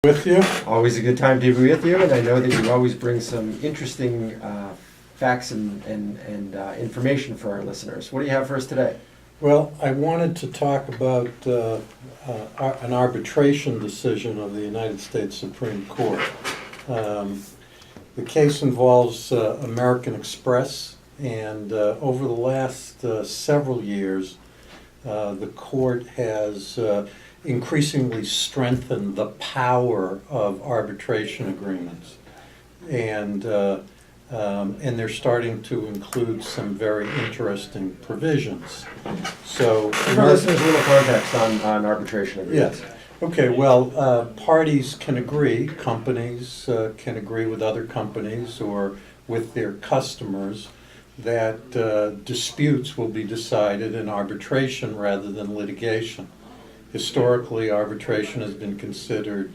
With you? Always a good time to be with you, and I know that you always bring some interesting facts and information for our listeners. What do you have for us today? Well, I wanted to talk about an arbitration decision of the United States Supreme Court. The case involves American Express, and over the last several years, the court has increasingly strengthened the power of arbitration agreements, and they're starting to include some very interesting provisions. So, Give our listeners a little context on arbitration agreements. yes. Okay, well, parties can agree, companies can agree with other companies or with their customers that disputes will be decided in arbitration rather than litigation. Historically, arbitration has been considered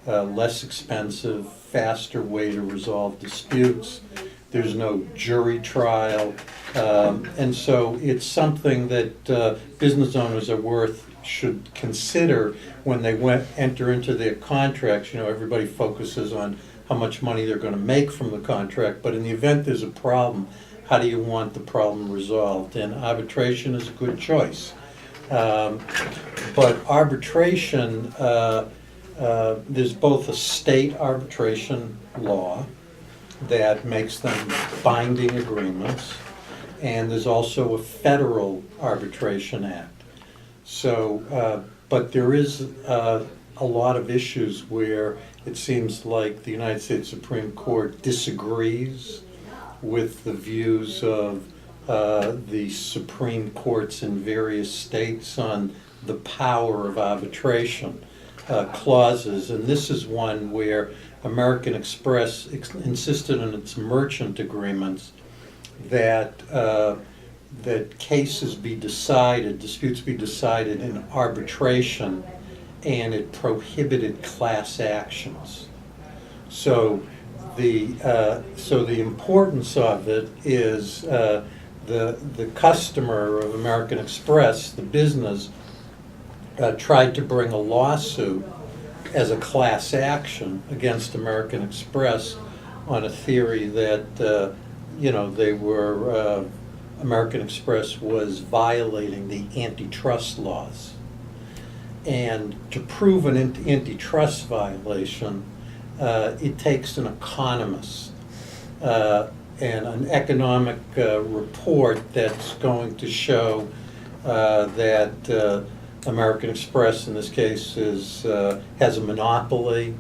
less expensive, faster way to resolve disputes. There's no jury trial, and so it's something that business owners should consider when they enter into their contracts. You know, everybody focuses on how much money they're going to make from the contract, but in the event there's a problem, how do you want the problem resolved? And arbitration is a good choice. But arbitration, there's both a state arbitration law that makes them binding agreements, and there's also a federal arbitration act. So, but there is a lot of issues where it seems like the United States Supreme Court disagrees with the views of the Supreme Courts in various states on the power of arbitration clauses, and this is one where American Express insisted on its merchant agreements that cases be decided, disputes be decided in arbitration, and it prohibited class actions. So the importance of it is the customer of American Express, the business, tried to bring a lawsuit as a class action against American Express on a theory that American Express was violating the antitrust laws. And to prove an antitrust violation, it takes an economist and an economic report that's going to show that American Express, in this case, has a monopoly,